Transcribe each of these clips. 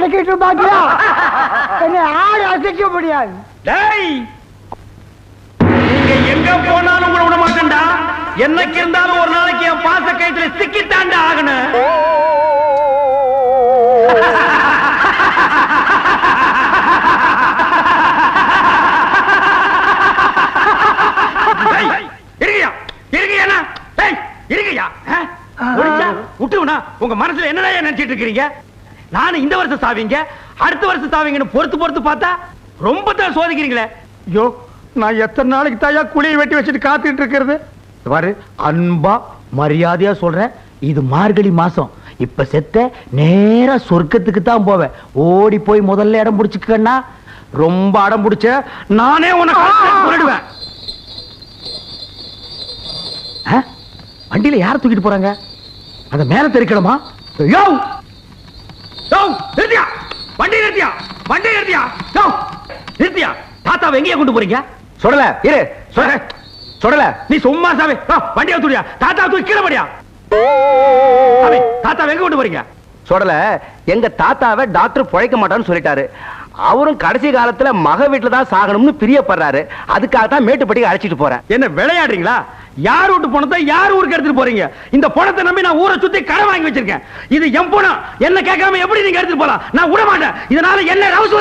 அடக்கிட்டு பாத்தியா? என்னை ஆடு அசைக்க முடியாது. நீங்க எங்க போனாலும் உங்களை விட மாட்டேன்டா. என்னைக்கு இருந்தாலும் ஒரு நாளைக்கு என் பாச கயிற்றுல சிக்கித்தாண்டா ஆகணும். உங்க மனசுல என்ன நினைச்சிட்டு இருக்கீங்க? நானும் இந்த வருஷம் சாவீங்க, அடுத்த வருஷம் சாவீங்கன்னு பொறுத்து பொறுத்து பார்த்தா ரொம்ப தான் சோதிக்கிறீங்களே. ஐயோ, நான் எத்தனை நாளைக்கு தாயா குழியை வெட்டி வச்சுட்டு காத்துட்டு இருக்கிறது பாரு. அன்பா மரியாதையா சொல்றேன், இது மார்கழி மாசம். இப்ப செத்த நேரா சொர்க்கத்துக்கு தான் போவேன். ஓடி போய் முதல்ல இடம் பிடிச்சுக்கன்னா, ரொம்ப அடம் பிடிச்ச நானே உனக்கு. வண்டியில யார தூக்கிட்டு போறாங்க? அத மேல தெரிக்கணுமா? யோ யோ, நிறுத்தியா வண்டி, நிறுத்தியா வண்டி, நிறுத்தியா யோ, நிறுத்தியா. தாத்தாவை எங்கேயா கொண்டு போறீங்க? சொல்லல இரு, சொல்லல. நீ சும்மா சாமி வண்டியை தூடியா, தாத்தா தூக்கி கீழே படியா. தாத்தாவை எங்க கொண்டு போறீங்க? சொல்லல. எங்க தாத்தாவை டாக்டர் பிழைக்க மாட்டான்னு சொல்லிட்டாரு. அவரும் கடைசி காலத்துல மக வீட்டுல தான் சாகணும்னு பிரியப்படுறாரு. அதுக்காக தான் மேட்டுப்பட்டிக்கு அழைச்சிட்டு போறேன். என்ன விளையாடுறீங்களா? யார் வீட்டு பணத்தை யார் ஊருக்கு எடுத்துட்டு போறீங்க? இந்த பணத்தை நம்பி நான் ஊரை சுத்தி கடை வாங்கி வச்சிருக்கேன். இது என் பணம். என்ன கேட்காம எப்படி நீங்க எடுத்துட்டு போலாம்? நான் விட மாட்டேன். இதனால என்ன ரவுஸ்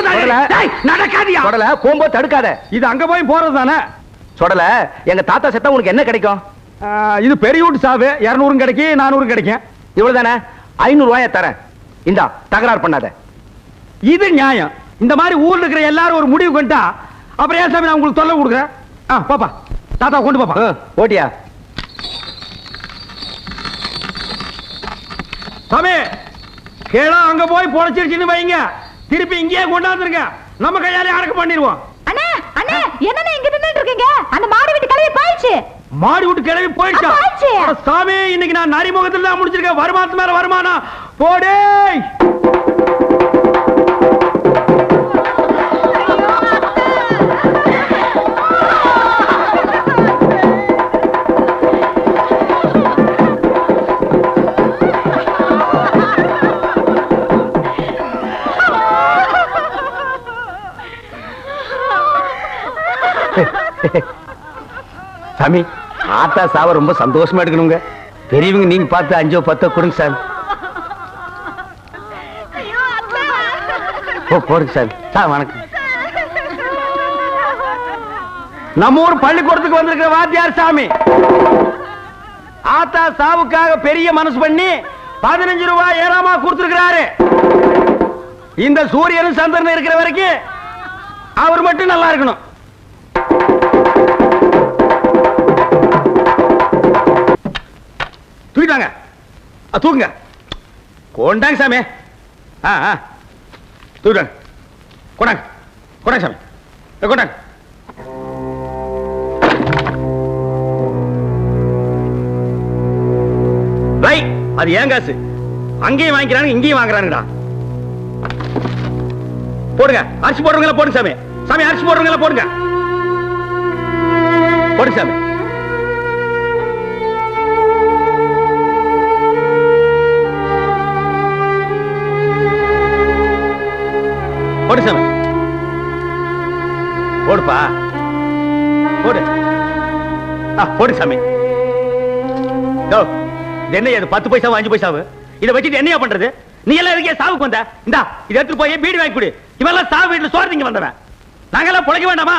நடக்காதியா? சொல்லல, போகும்போது தடுக்காத. இது அங்க போய் போறது தானே. சொல்லல, எங்க தாத்தா செத்தா உனக்கு என்ன கிடைக்கும்? இது பெரிய வீட்டு சாவு. 200 கிடைக்கும், 400 கிடைக்கும். இவ்வளவு தானே. 500 ரூபாய தரேன். இந்தா, தகராறு பண்ணாத. இது நியாயம். இந்த மாதிரி ஊர்ல இருக்கிற எல்லாரும் ஒரு முடிவு கொண்டா அப்புறம் ஏன் சாமி நான் உங்களுக்கு தொல்லை கொடுக்குறேன்? பாப்பா, தாத்தா கொண்டு பாப்பா. ஓட்டியா சாமி? கேளா அங்க போய் பொழைச்சிருச்சுன்னு வைங்க, திருப்பி இங்கேயே கொண்டாந்துருங்க. நம்ம கையாலே அடக்க பண்ணிடுவோம். அண்ணே அண்ணே, என்னண்ணே இங்க நின்னுட்டு இருக்கீங்க? அந்த மாடு வீட்டு கிளவி போயிடுச்சு. மாடு வீட்டு கிளவி போயிடுச்சா? சாமி, இன்னைக்கு நான் நரிமுகத்துல தான் முடிச்சிருக்கேன். வருமானத்து மேல வருமானம் போடே. சாமி, ஆத்தா சாவ ரொம்ப சந்தோஷமா எடுக்கணுங்க. பெரியவங்க நீங்க பார்த்து 5 10 கொடுங்க சார். போடுங்க சார். வணக்கம். நம்ம ஊர் பள்ளிக்கூடத்துக்கு வந்திருக்கிற வாத்தியார் சாமி. ஆத்தா சாவுக்காக பெரிய மனசு பண்ணி 15 ரூபாய் ஏறாமா கொடுத்திருக்கிறாரு. இந்த சூரியனும் சந்திரன் இருக்கிற வரைக்கும் அவர் மட்டும் நல்லா இருக்கணும். தூக்கிட்டாங்க. தூக்குங்க. கொண்டாங்க சாமி. தூக்கிட்டாங்க. கொண்டாங்க, கொண்டாங்க சாமி, கொண்டாங்க. அது ஏன் காசு? அங்கேயும் வாங்கிக்கிறாங்க, இங்கேயும் வாங்குறாங்கடா. போடுங்க. அரிசி போடுறவங்கள போடுங்க சாமி. சாமி, அரிசி போடுறவங்கள போடுங்க. போடுங்க சாமி. போடு சாமி, போடுப்பா, போடு. போடு சாமி. என்ன 10 பைசா 5 பைசாவு இதை வச்சுட்டு என்னையா பண்றது? நீ எல்லாம் இருக்கே சாவுக்கு வந்த. இந்தா, இதை எடுத்து போய் பீடி வாங்கி கொடு. இவெல்லாம் சாவு வீட்டுல சோறு வந்தவன். நாங்கெல்லாம் பொழைக்க வேண்டாமா?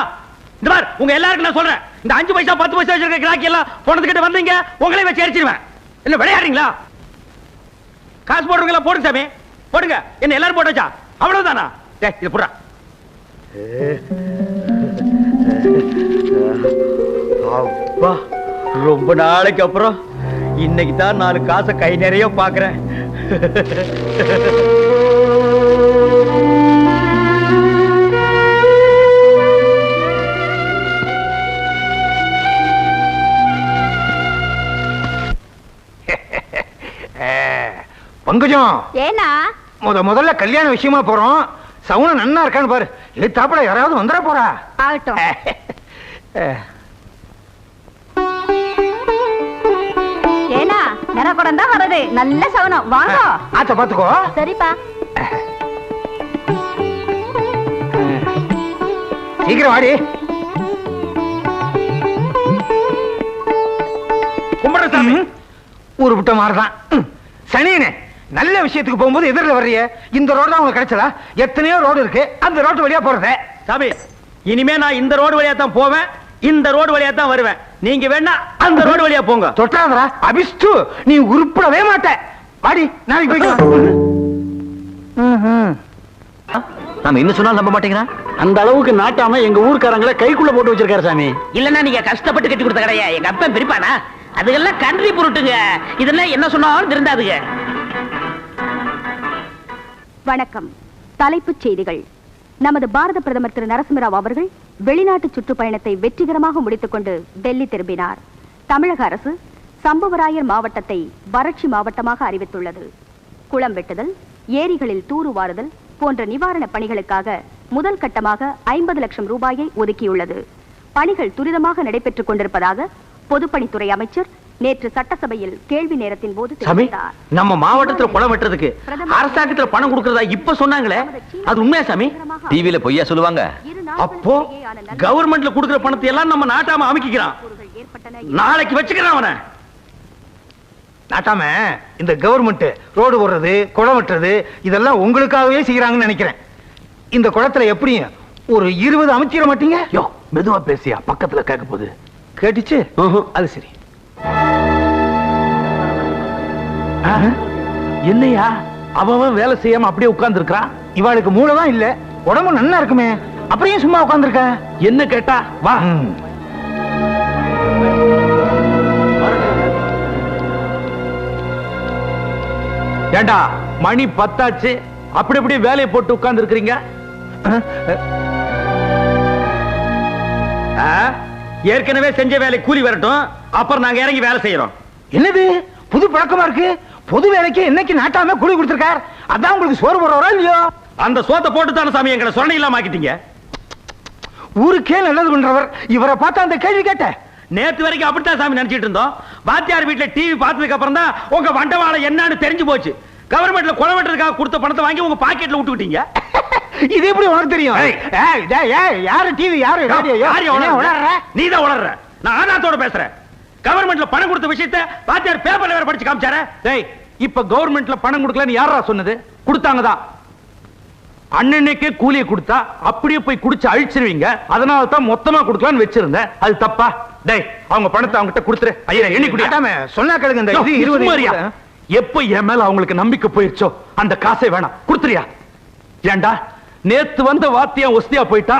இந்த மாதிரி உங்க எல்லாருக்கும் நான் சொல்றேன், இந்த 5 பைசா 10 பைசா வச்சிருக்க கிராக்கி எல்லாம் போனதுக்கிட்ட வந்தீங்க, உங்களே வச்சு எரிச்சிருவேன். இல்ல விளையாடுறீங்களா? காசு போடுறவங்களா போடுங்க சாமி, போடுங்க. என்ன எல்லாரும் போட்டாச்சா? அவ்வளவுதானா? இது புறா. அப்பா, ரொம்ப நாளைக்கு அப்புறம் இன்னைக்கு தான் 4 காசை கை நிறைய பாக்குறேன். பங்கஜம், ஏனா முதல்ல கல்யாண விஷயமா போறோம். சவுன நன்னா இருக்கான்னு பாரு. எழுத்தாப்பட யாராவது வந்துட போறா. ஆகட்டும். ஏனா நரகுடம் தான் வருது. நல்ல சவுனம். வாங்க. ஆத்த பாத்துக்கோ. சரிப்பா. சீக்கிரம் வாடி. கும்பிடுறசாமி ஊரு விட்ட மாதிரிதான். சனியனே, நல்ல விஷயத்துக்கு போகும்போது எதிரில் வர்றிய. இந்த ரோடு தான் உங்களுக்கு கிடைச்சதா? எத்தனையோ ரோடு இருக்கு, அந்த ரோடு வழியா போறதே. சாமி, இனிமே நான் இந்த ரோடு வழியா தான் போவேன், இந்த ரோடு வழியா தான் வருவேன். நீங்க வேணா அந்த ரோடு வழியா போங்க. தொட்டாதரா அபிஷ்டு, நீ உருப்படவே மாட்ட. வாடி, நாளைக்கு போய்க்கலாம். நாம என்ன சொன்னாலும் நம்ப மாட்டேங்கிறான். அந்த அளவுக்கு நாட்டாம எங்க ஊர்க்காரங்களை கைக்குள்ள போட்டு வச்சிருக்காரு சாமி. இல்லன்னா நீங்க கஷ்டப்பட்டு கட்டி கொடுத்த கடையா எங்க அப்பன் பிரிப்பானா? அதுக்கெல்லாம் கன்றி பொருட்டுங்க. இதெல்லாம் என்ன சொன்னாலும் திருந்தாதுங்க. வணக்கம். தலைப்புச் செய்திகள். நமது பாரத பிரதமர் திரு நரசிம்மராவ் அவர்கள் வெளிநாட்டு சுற்றுப்பயணத்தை வெற்றிகரமாக முடித்துக் கொண்டு டெல்லி திரும்பினார். தமிழக அரசு சம்புவராயர் மாவட்டத்தை வறட்சி மாவட்டமாக அறிவித்துள்ளது. குளம் வெட்டுதல், ஏரிகளில் தூர்வாருதல் போன்ற நிவாரண பணிகளுக்காக முதல் கட்டமாக 50 லட்சம் ரூபாயை ஒதுக்கியுள்ளது. பணிகள் துரிதமாக நடைபெற்றுக் கொண்டிருப்பதாக பொதுப்பணித்துறை அமைச்சர் நேற்று சட்டசபையில் கேள்வி நேரத்தின் போது தெரிவித்தார். நம்ம மாவட்டத்துல குளம் வெட்டுறதுக்கு அரசாங்கத்துல பணம் கொடுக்கறதா இப்ப சொன்னாங்களே, அது உண்மையா சாமி? டிவில பொய்யா சொல்லுவாங்க? அப்போ கவர்மெண்ட்ல கொடுக்கிற பணத்தை எல்லாம் நம்ம நாட்டாம அமைக்கிறான். நாளைக்கு வச்சுக்கிறான் அவனை. நாட்டாம இந்த கவர்மெண்ட் ரோடு போடுறது, குளம் வெட்டுறது இதெல்லாம் உங்களுக்காகவே செய்யறாங்கன்னு நினைக்கிறேன். இந்த குளத்துல எப்படியும் ஒரு 20 அமைச்சிட மாட்டீங்க? யோ, மெதுவா பேசியா, பக்கத்துல கேட்க போகுது. கேட்டுச்சு? அது சரி. என்னையா அவன் வேலை செய்யாம அப்படியே உட்கார்ந்து இருக்கான்? இவாளுக்கு மூளைதான் இல்ல, உடம்பு நல்லா இருக்குமே, அப்படியே சும்மா உட்கார்ந்துருக்க. என்ன கேட்டா வா. ஏண்டா, மணி 10 ஆச்சு, அப்படி அப்படி வேலையை போட்டு உட்கார்ந்து இருக்கிறீங்க. ஏற்கனவே செஞ்ச வேலை கூலி வரட்டும், அப்புறம் நாங்க இறங்கி வேலை செய்யறோம். என்னது புது பழக்கமா இருக்கு? பொது வேலைக்கு என்னைக்கு நாட்டாம கூலி கொடுத்திருக்கார், அதான் உங்களுக்கு சோறு போடுறவரா இல்லையோ? அந்த சோத்தை போட்டு தானே சாமி எங்களை சொரணை இல்லாம ஆக்கிட்டீங்க. ஊருக்கே நல்லது பண்றவர் இவரை பார்த்து அந்த கேள்வி கேட்ட. நேத்து வரைக்கும் அப்படித்தான் சாமி நினைச்சிட்டு இருந்தோம். வாத்தியார் வீட்டுல டிவி பார்த்ததுக்கு அப்புறம் தான் உங்க வண்டவாள என்னன்னு தெரிஞ்சு போச்சு. கவர்மெண்ட்ல குளம் வெட்டுறதுக்காக கொடுத்த பணத்தை வாங்கி உங்க பாக்கெட்ல விட்டுட்டீங்க. இது எப்படி உனக்கு தெரியும்? யாரு டிவி, யாரு ரேடியோ? நீதான் உளர்ற. நான் ஆனாத்தோட பேசுறேன். கவர்மெண்ட்ல பணம் கொடுத்த விஷயத்தை வாத்தியார் பேப்பர்ல வேற படிச்சு காமிச்சாரே. டேய், இப்ப கவர்மெண்ட்ல பணம் கொடுக்கலன்னு யாரா சொன்னது? கொடுத்தாங்கதான். அண்ணனுக்கே கூலியை கொடுத்தா அப்படியே போய் குடிச்சு அழிச்சிருவீங்க. அதனால தான் மொத்தமா கொடுக்கலான்னு வச்சிருந்தேன். அது தப்பா? டேய், அவங்க பணத்தை அவங்ககிட்ட கொடுத்துரு. ஐயா, எண்ணி குடிக்காம சொன்னா கேளுங்க. இந்த 20 எப்ப என் மேல அவங்களுக்கு நம்பிக்கை போயிருச்சோ அந்த காசை வேணாம், கொடுத்துறியா? ஏண்டா, நேத்து வந்த வாத்தியம் ஒஸ்தியா போயிட்டா,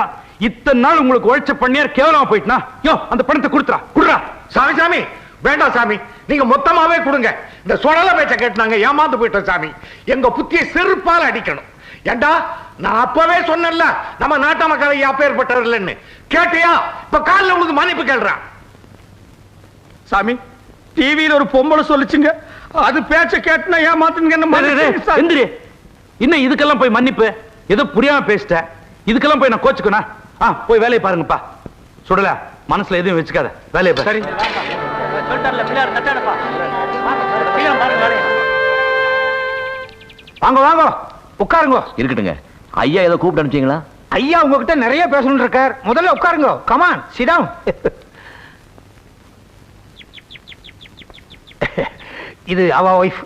இத்தனை நாள் உங்களுக்கு உழைச்ச பண்ணியார் கேவலமா போயிட்டா. யோ, அந்த பணத்தை கொடுத்துறா. குடுறா. சாமி சாமி, வேண்டாம் சாமி, நீங்க மொத்தமாவே கொடுங்க. இந்த சொடல பேச்ச கேட்டாங்க, ஏமாந்து போயிட்டோம் சாமி. எங்க புத்தியை செருப்பால் அடிக்கணும். ஏண்டா, நான் அப்பவே சொன்னேன்ல நம்ம நாட்டு மக்களை அப்பேற்பட்டவர் இல்லைன்னு. கேட்டியா? இப்ப காலில் உங்களுக்கு மன்னிப்பு கேள்றான். சாமி, டிவியில ஒரு பொம்பளை சொல்லிச்சுங்க, அது பேச்ச கேட்டுனா ஏமாத்துங்க. இன்னும் இதுக்கெல்லாம் போய் மன்னிப்பு? ஏதோ புரியாம பேசிட்ட, இதுக்கெல்லாம் போய் நான் கோச்சுக்கணும்? போய் வேலையை பாருங்கப்பா. சுடல, மனசுல எதுவும் வச்சுக்காத, வேலையை பாரு. வாங்க வாங்க, உட்காருங்க. இருக்கட்டுங்க. ஐயா ஏதோ கூப்பிட்டு அனுப்பிச்சீங்களா? ஐயா உங்ககிட்ட நிறைய பேசணும் இருக்கார். முதல்ல உட்காருங்க. Come on, sit down. இது அவ வைஃப்.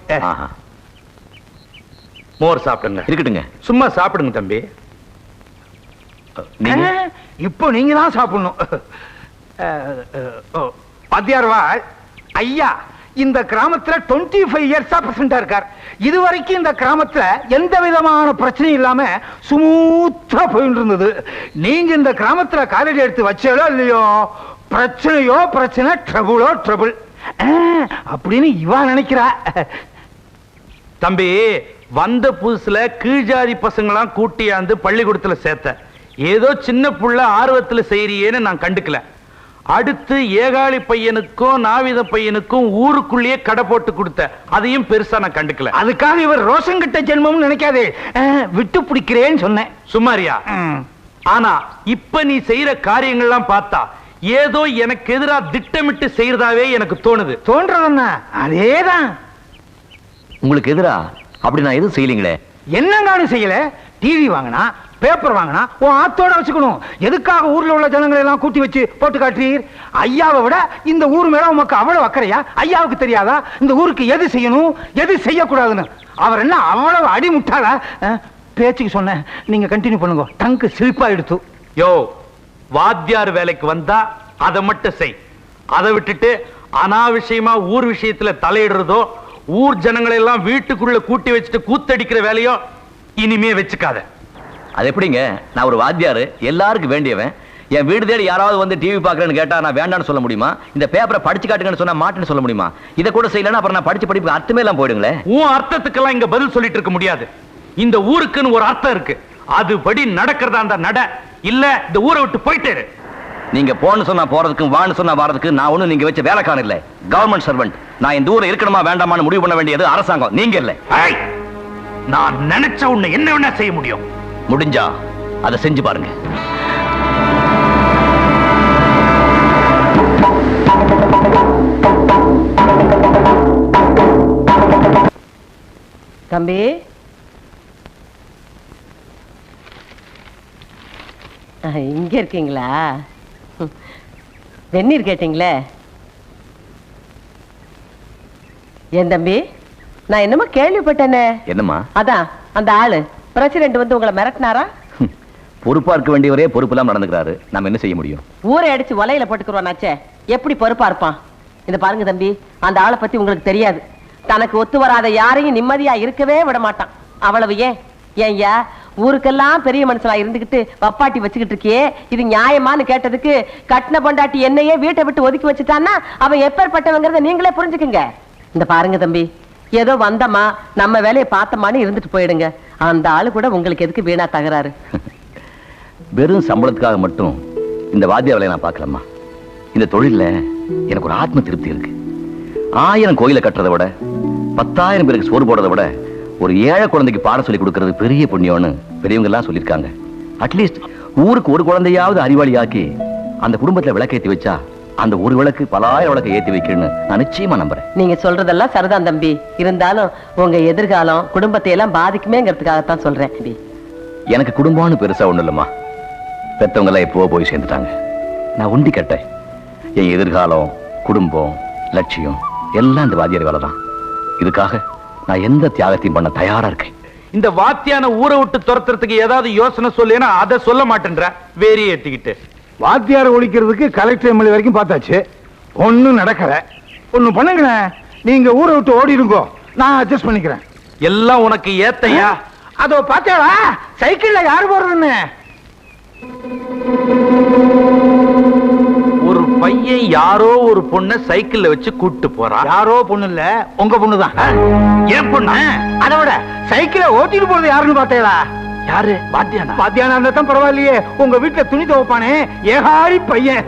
மோர் சாப்பிடுங்க. இருக்கட்டுங்க. சும்மா சாப்பிடுங்க தம்பி. இப்போ நீங்க தான் சாப்பிடணும். பாத்தியார்வா, ஐயா இந்த கிராமத்துல 25 இயர்ஸா பிரசிடண்டா இருக்கார். இதுவரைக்கும் இந்த கிராமத்துல எந்த விதமான பிரச்சனையும் இல்லாம ஸ்மூத்தா போயிட்டு இருந்தது. நீங்க இந்த கிராமத்துல காலடி எடுத்து வச்சாலோ இல்லையோ, பிரச்சனையோ பிரச்சனை, ட்ரபுளோ ட்ரபுள் அப்படின்னு இவா நினைக்கிறா. தம்பி, வந்த புதுசுல கீழ்ஜாதி பசங்களாம் கூட்டியாந்து பள்ளிக்கூடத்துல சேர்த்த. ஏதோ சின்ன புள்ள ஆர்வத்துல செய்யறியேன்னு நான் கண்டுக்கல. அடுத்து ஏகாளி பையனுக்கும் நாவித பையனுக்கும் ஊருக்குள்ளேயே கடை போட்டு கொடுத்த, அதையும் பெருசா நான் கண்டுக்கல. அதுக்காக இவர் ரோஷம் கிட்ட ஜென்மம் நினைக்காதே, விட்டு பிடிக்கிறேன்னு சொன்னேன். சுமாரியா? ஆனா இப்ப நீ செய்யற காரியங்கள்லாம் பார்த்தா ஏதோ எனக்கு எதிரா திட்டமிட்டு செய்யறதாவே எனக்கு தோணுது. தோன்றதுன்னா அதேதான். உங்களுக்கு எதிரா அப்படி நான் எதுவும் செய்யலீங்களே. என்னங்கானு செய்யல. டிவி வாங்கினா பேப்பர் வாங்கினா உன் ஆத்தோட வச்சுக்கணும். எதுக்காக ஊர்ல உள்ள ஜனங்களை எல்லாம் கூட்டி வச்சு போட்டு காட்டுறீர்? ஐயாவை விட இந்த ஊர் மேல உமக்கு அவ்வளவு அக்கறையா? ஐயாவுக்கு தெரியாதா இந்த ஊருக்கு எது செய்யணும் எது செய்யக்கூடாதுன்னு? அவர் என்ன அவ்வளவு அடிமுட்டாளா? பேச்சுக்கு சொன்ன, நீங்க கண்டினியூ பண்ணுங்க. டங்கு சிரிப்பா எடுத்து. யோ, வாத்தியார் வேலைக்கு வந்தா அதை மட்டும் செய். அதை விட்டுட்டு அனாவசியமா ஊர் விஷயத்துல தலையிடுறதோ, ஊர் ஜனங்களை எல்லாம் வீட்டுக்குள்ள கூட்டி வச்சுட்டு கூத்தடிக்கிற வேலையோ இனிமே வச்சுக்காத. அது எப்படிங்க? நான் ஒரு வாத்தியாரு, எல்லாருக்கும் வேண்டியவன். என் வீடு தேடி யாராவது வந்து டிவி பாக்குறேன்னு கேட்டா நான் வேண்டான்னு சொல்ல முடியுமா? இந்த பேப்பரை படிச்சு காட்டுங்கன்னு சொன்னா மாட்டேன்னு சொல்ல முடியுமா? இதை கூட செய்யலன்னா அப்புறம் நான் படிச்சு படிப்புக்கு அர்த்தமே எல்லாம் போயிடுங்களே. உன் அர்த்தத்துக்கெல்லாம் இங்க பதில் சொல்லிட்டு இருக்க முடியாது. இந்த ஊருக்குன்னு ஒரு அர்த்தம் இருக்கு. அதுபடி நடக்கிறதா அந்த நட இல்ல இந்த ஊரை விட்டு போயிட்டே. நீங்க போன்னு சொன்னா போறதுக்கு, வான்னு சொன்னா வரதுக்கு நான் ஒண்ணு நீங்க வச்ச வேலைக்காரன் இல்ல, கவர்மெண்ட் சர்வெண்ட். நான் இந்த ஊர்ல இருக்கணுமா வேண்டாமான்னு முடிவு பண்ண வேண்டியது அரசாங்கம், நீங்க இல்ல. நான் நினைச்ச உன்னை என்ன வேணா செய்ய முடியும். முடிஞ்சா அதை செஞ்சு பாருங்க. தம்பி, இங்க இருக்கீங்களா? வெந்நீர் கேட்டீங்களே. என் தம்பி, நான் என்னமோ கேள்விப்பட்டேனே. என்னம்மா? அதான் அந்த ஆளு பிரசிடென்ட் வந்து உங்களை மிரட்டினாரா? பொறுப்பா இருக்க வேண்டியவரே பொறுப்பு எல்லாம் நடந்துக்கிறாரு. நாம என்ன செய்ய முடியும்? ஊரை அடிச்சு வலையில போட்டுக்குருவானாச்சே, எப்படி பொறுப்பா இருப்பான்? இந்த பாருங்க தம்பி, அந்த ஆளை பத்தி உங்களுக்கு தெரியாது. தனக்கு ஒத்து வராத யாரையும் நிம்மதியா இருக்கவே விட மாட்டான். அவ்வளவு ஏன் ஏன்யா ஊருக்கெல்லாம் பெரிய மனுஷனா இருந்துகிட்டு வப்பாட்டி வச்சுக்கிட்டு இருக்கியே, இது நியாயமான்னு கேட்டதுக்கு கட்டின பொண்டாட்டி என்னையே வீட்டை விட்டு ஒதுக்கி வச்சுட்டான்னா அவன் எப்பேற்பட்டவங்கிறத நீங்களே புரிஞ்சுக்குங்க. இந்த பாருங்க தம்பி, ஏதோ வந்தமா நம்ம வேலையை பார்த்தமான்னு இருந்துட்டு போயிடுங்க. அந்த ஆளு கூட உங்களுக்கு எதுக்கு வீணா தகராறு? வெறும் சம்பளத்துக்காக மட்டும் இந்த வாத்திய வேலையை நான் பார்க்கலாமா? இந்த தொழில எனக்கு ஒரு ஆத்ம திருப்தி இருக்கு. 1000 கோயிலை கட்டுறதை விட 10,000 பேருக்கு சோறு போடுறதை விட ஒரு ஏழை குழந்தைக்கு பாடம் சொல்லி கொடுக்கறது பெரிய புண்ணியம்னு பெரியவங்க எல்லாம் சொல்லியிருக்காங்க. அட்லீஸ்ட் ஊருக்கு ஒரு குழந்தையாவது அறிவாளி ஆக்கி அந்த குடும்பத்துல விளக்கேற்றி வச்சா அந்த ஒரு விளக்கு 10,000 விளக்கை ஏற்றி வைக்கணும்னு நான் நிச்சயமா நம்புறேன். நீங்க சொல்றதெல்லாம் சரிதான் தம்பி. இருந்தாலும் உங்க எதிர்காலம் குடும்பத்தை எல்லாம் பாதிக்குமேங்கிறதுக்காகத்தான் சொல்றேன். எனக்கு குடும்பம்னு பெருசா ஒண்ணு இல்லம்மா. பெத்தவங்க எல்லாம் எப்போ போய் சேர்ந்துட்டாங்க. நான் உண்டி கட்டேன். என் எதிர்காலம், குடும்பம், லட்சியம் எல்லாம் இந்த வாத்தியார் வேலை தான். இதுக்காக நான் எந்த தியாகத்தையும் பண்ண தயாரா இருக்கேன். இந்த வாத்தியான ஊரை விட்டு துரத்துறதுக்கு ஏதாவது யோசனை சொல்லேன்னா அதை சொல்ல மாட்டேன்ற வேறியே ஏத்திக்கிட்டு. வாத்தியாரை ஒழிக்கிறதுக்கு கலெக்டர் எம்எல்ஏ வரைக்கும் பார்த்தாச்சு, ஒன்னும் நடக்கல. ஒண்ணு பண்ணுங்களேன், நீங்க ஊரை விட்டு ஓடிடுங்கோ, நான் அட்ஜஸ்ட் பண்ணிக்கிறேன். எல்லாம் உனக்கு ஏத்தையா? அதோ பாத்தியாவா சைக்கிள்ல யாரு போறதுன்னு? ஒரு பையன் யாரோ ஒரு பொண்ணை சைக்கிள்ல வச்சு கூட்டு போறான். யாரோ பொண்ணு இல்ல, உங்க பொண்ணுதான். ஏன் பொண்ணு? அதோட சைக்கிளை ஓட்டிட்டு போறது யாருன்னு பாத்தீங்களா? யாரு? வாத்தியானா? வாத்தியானா இருந்தா தான் பரவாயில்லையே. உங்க வீட்டுல துணி துவைப்பானே ஏகாரி பையன்.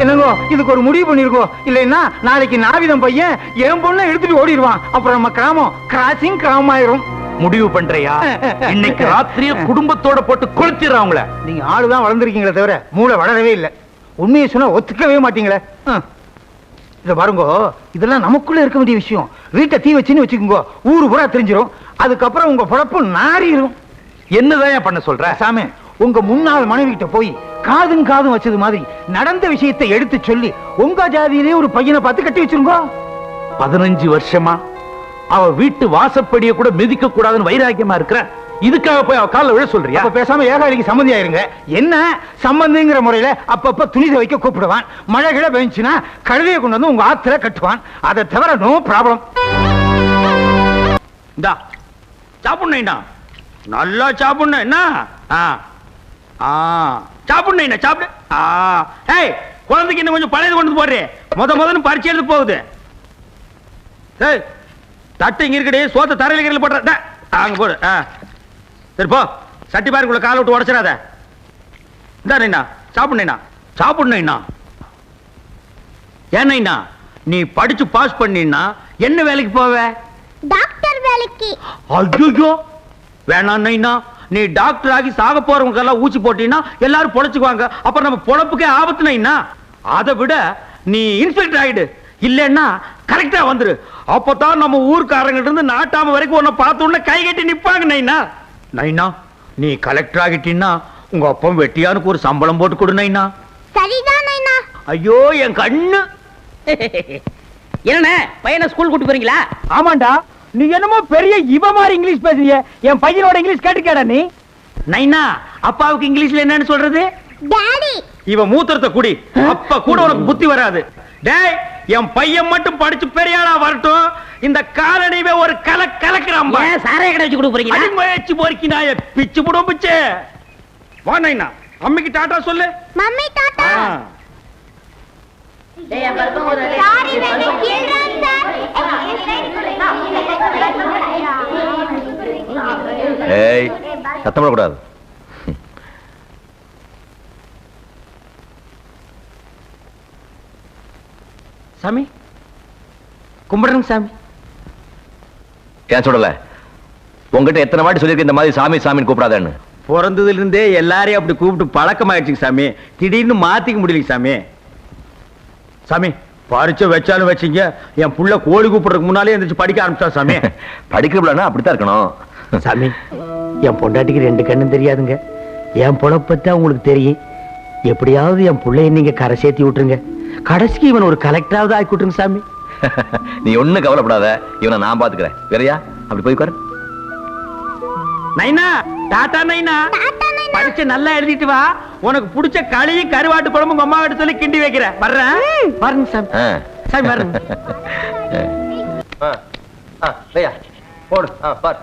என்னங்கோ இதுக்கு ஒரு முடிவு பண்ணிருக்கோ, இல்லைன்னா நாளைக்கு நாவிதம் பையன் என் பொண்ணை எடுத்துட்டு ஓடிடுவான். அப்புறம் நம்ம கிராமம் கிராசிங் கிராமம் ஆயிரும். முடிவு பண்றியா? இன்னைக்கு ராத்திரியே குடும்பத்தோட போட்டு கொளுத்திடுறா அவங்கள. நீங்க ஆளுதான் வளர்ந்துருக்கீங்களே தவிர மூளை வளரவே இல்லை. உண்மையை சொன்னா ஒத்துக்கவே மாட்டீங்களே. இத பாருங்க, இதெல்லாம் நமக்குள்ள இருக்க வேண்டிய விஷயம். வீட்டை தீ வச்சுன்னு வச்சுக்கோங்க, ஊரு பூரா தெரிஞ்சிடும். அதுக்கப்புறம் உங்க பொழப்பு நாரிடும். என்னதான் பண்ண சொல்ற? சாமி, உங்க முன்னாள் மனைவி கிட்ட போய் காதும் காதும் வச்சது மாதிரி நடந்த விஷயத்தை எடுத்து சொல்லி உங்க ஜாதியிலே ஒரு பையனை பார்த்து கட்டி வச்சிருங்க. 15 வருஷமா அவ வீட்டு வாசப்படிய கூட மிதிக்க கூடாதுன்னு வைராக்கியமா இருக்கிற, இதுக்காக போய் அவ கால விழ சொல்றியா? அப்ப பேசாம ஏகாலிக்கு சம்மந்தி ஆயிருங்க. என்ன சம்பந்திங்கிற முறையில அப்பப்ப துணி துவைக்க கூப்பிடுவான். மழை கிழ பெஞ்சுன்னா கழுதையை கொண்டு வந்து உங்க ஆத்துல கட்டுவான். அதை தவிர நோ ப்ராப்ளம். இந்தா சாப்பிடணும், நல்லா சாப்பிடணும். என்ன சாப்பிடணும், சாப்பிடு. ஏய், குழந்தைக்கு இன்னும் கொஞ்சம் பழையது கொண்டு போடுறே. முதன்னு பரிச்சு எழுது போகுது. ஏய், தட்டு இங்க இருக்கடே, சோத்த தரையில கரையில் போடுற அங்க போடு. சரி போ, சட்டி பாருக்குள்ள காலை விட்டு உடச்சிடாத. இந்தா சாப்பிடணும். ஏன்னா நீ படிச்சு பாஸ் பண்ணினா என்ன வேலைக்கு போவ? டாக்டர் வேலைக்கு. ஐயோ வேணாம். நீ டாக்டர் ஆகி சாக போறவங்க எல்லாம் ஊசி போட்டீங்கன்னா எல்லாரும் பொழைச்சுக்குவாங்க. அப்புறம் நம்ம பொழப்புக்கே ஆபத்துனா. அதை விட நீ இன்ஸ்பெக்டர் ஆயிடு, இல்லன்னா கரெக்டா வந்துரு. அப்பதான் நம்ம ஊர்க்காரங்க இருந்து நாட்டாம வரைக்கும் உன்னை பார்த்த உடனே கை கட்டி நிப்பாங்க. நைனா நீ கலெக்டர் ஆகிட்டீன்னா உங்க அப்பா வெட்டியானுக்கு ஒரு சம்பளம் போட்டு கொடு நைனா. சரிதான் நைனா. ஐயோ என் கண்ணு. என்ன பையனை ஸ்கூல் கூட்டி போறீங்களா? ஆமாண்டா, நீ என்னமோ பெரிய இவ மாதிரி இங்கிலீஷ் பேசுறிய. என் பையனோட இங்கிலீஷ் கேட்டுக்கேடா நீ. நைனா அப்பாவுக்கு இங்கிலீஷ்ல என்னன்னு சொல்றது? டாடி. இவ மூத்திரத்தை குடி, அப்ப கூட உனக்கு புத்தி வராது. டேய், என் பையன் மட்டும் படிச்சு பெரியாளா வரட்டும், இந்த காலனிவே ஒரு கலக்கிறாம்பா. ஏன் சாராய கடை வச்சு கொடுக்க போறீங்களா? முயற்சி போறீங்க நாய பிச்சு போடும் பிச்சு. வா நைனா, அம்மிக்கு டாடா சொல்லு. Mummy Tata. Sorry very children sir. ஏய், சத்தம் போடக்கூடாது. சாமி கும்பிடுறேங்க சாமி. ஏன் சொல்லல? உங்ககிட்ட எத்தனை வாட்டி சொல்லியிருக்க இந்த மாதிரி சாமி சாமின்னு கூப்பிடாதேன்னு? பிறந்ததுல இருந்தே எல்லாரையும் அப்படி கூப்பிட்டு பழக்கமாயிடுச்சுங்க சாமி. திடீர்னு மாத்திக்க முடியலைங்க சாமி. சாமி பரிச்சை வச்சாலும் வச்சீங்க, என் புள்ள கோழி கூப்பிடுறதுக்கு முன்னாலே எந்திரிச்சு படிக்க ஆரம்பிச்சா சாமி. படிக்கிறப்பலன்னா அப்படித்தான் இருக்கணும். சாமி, என் பொண்டாட்டிக்கு 2 கண்ணும் தெரியாதுங்க. என் பொழப்பத்தை உங்களுக்கு தெரியும். எப்படியாவது என் பிள்ளைய நீங்க கரை சேர்த்தி விட்டுருங்க. கடைசிக்கு இவன் ஒரு கலெக்டராவது ஆக்கி விட்டுருங்க சாமி. நீ ஒண்ணும் கவலைப்படாத, இவனை நான் பாத்துக்கிறேன். வேறையா அப்படி போய் உட்காரு. நைனா டாடா நைனா. பரிச்சை நல்லா எழுதிட்டு வா. உனக்கு பிடிச்ச களியும் கருவாட்டு குழம்பு உங்க அம்மா கிட்ட சொல்லி கிண்டி வைக்கிறேன். வர்றேன். பாருங்க சாமி. சாமி பாருங்க. போடு. பாரு.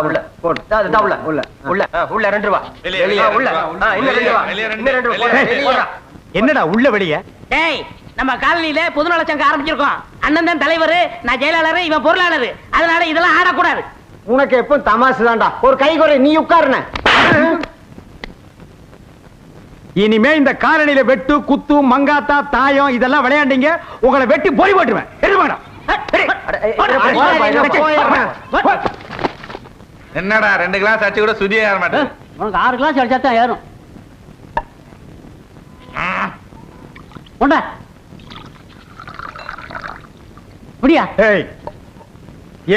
உள்ள போடு. உள்ள 2 ரூபா. என்னடா உள்ள வெளிய? டேய், நம்ம காலனியில பொதுநல சங்கம் ஆரம்பிச்சிருக்கோம். அண்ணன் தான் தலைவர், நான் செயலாளர், இவன் பொருளாளர். அதனால இதெல்லாம் ஆடக்கூடாது. உனக்கு எப்ப தமாசு தான்டா. ஒரு கை குறை, நீ உட்காருன. இனிமே இந்த காலனியில வெட்டு குத்து மங்காத்தா தாயம் இதெல்லாம் விளையாண்டீங்க, உங்களை வெட்டி போய் போட்டுருவேன். என்னடா 2 கிளாஸ் அடிச்சு கூட சுதியே ஏற மாட்டேன். உனக்கு 6 கிளாஸ் அடிச்சா தான் ஏறும். உண்டா முடியா? ஏய்,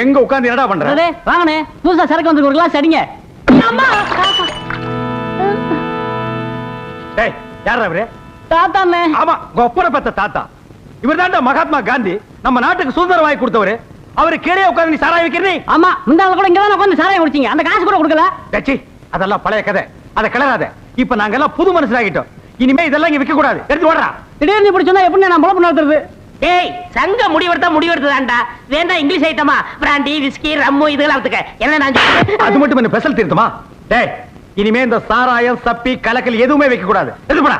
எங்க உட்கார்ந்து என்னடா பண்ற? வாங்கனே, புதுசா சரக்கு வந்து 1 கிளாஸ் அடிங்க. ஏய், யாரா இவரு? தாத்தாண்ணே. ஆமா, கொப்பர பத்த தாத்தா. இவர்தான்டா மகாத்மா காந்தி, நம்ம நாட்டுக்கு சுதந்திரம் வாங்கி கொடுத்தவரு. அவரு கீழே உட்கார்ந்து நீ சாராய வைக்கிறீ? ஆமா, முந்தால கூட இங்க தான் உட்கார்ந்து சாராயம் குடிச்சீங்க. அந்த காசு கூட கொடுக்கல. டச்சி, அதெல்லாம் பழைய கதை. அத கிளறாத. இப்ப நாங்க எல்லாம் புது மனுஷனாகிட்டோம். இனிமே இதெல்லாம் இங்க விற்க கூடாது. எடுத்து ஓடுறா. திடீர்னு இப்படி சொன்னா எப்படி நான் பொழப்பு நடத்துறது? டேய், சங்க முடிவெடுத்ததாண்டா. வேண்டாம் இங்கிலீஷ் ஐட்டமா, பிராண்டி விஸ்கி ரம்மு இதெல்லாம் எடுத்துக்க. என்ன நான் அது மட்டும் என்ன ஸ்பெஷல் தீர்த்தமா? டேய், இனிமே இந்த சாராயம் சப்பி கலக்கல் எதுவுமே வைக்க கூடாது. எடுத்து போடா.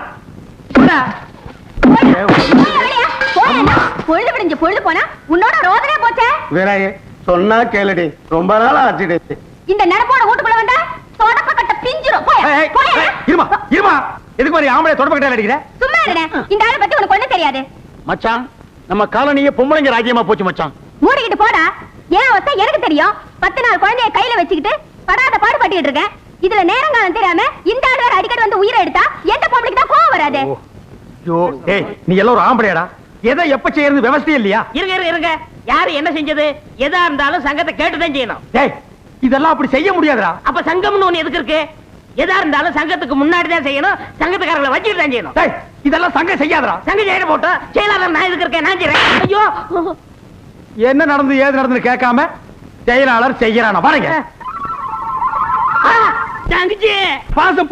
பொழுது விடிஞ்சு பொழுது போனா உன்னோட ரோதனே போச்சே. வேறாயே சொன்னா கேளுடி, ரொம்ப நாள் ஆச்சுடி. இந்த நடப்போட வீட்டுக்குள்ள வந்தா தொடப்ப கட்ட பிஞ்சிரும். இருமா இருமா, எதுக்கு மாதிரி ஆம்பளை தொடப்ப கட்ட அடிக்கிற? சும்மா இருடே. இந்த ஆளை பத்தி உனக்கு ஒண்ணும் தெரியாது. மச்சான், நம்ம காலனியே பொம்பளைங்க ராஜ்யமா போச்சு மச்சான். மூடிக்கிட்டு போடா. ஏன் அவஸ்தை எனக்கு தெரியும். 10 நாள் குழந்தைய கையில வச்சுக்கிட்டு படாத பாடு பட்டுக்கிட்டு இருக்கேன். இதுல நேரங்காலம் தெரியாம இந்த ஆள் வேற அடிக்கடி வந்து உயிரை எடுத்தா எந்த பொம்பளைக்கு தான் கோவம் வராது? ஐயோ, டேய், நீ எல்லாம் ஒரு ஆம்பளையாடா. எதை எப்ப செய்யறது விவசாயம் இல்லையா? இருங்க. யாரு என்ன செஞ்சது? எதா இருந்தாலும் சங்கத்தை கேட்டுதான் செய்யணும். டேய், இதெல்லாம் அப்படி செய்ய முடியாதுடா. அப்ப சங்கம்னு ஒண்ணு எதுக்கு இருக்கு? எதா இருந்தாலும் சங்கத்துக்கு முன்னாடி தான் செய்யணும். சங்கத்துக்காரங்களை வச்சுட்டு தான் செய்யணும். டேய், இதெல்லாம் சங்கம் செய்யாதடா. சங்கம் செய்ய போட்டோம். செயலாளர் நான் எதுக்கு இருக்கேன்? நான் செய்யறேன். ஐயோ, என்ன நடந்து ஏது நடந்து கேட்காம செயலாளர் செய்யறானா? பாருங்க, தங்கச்சி பாசம்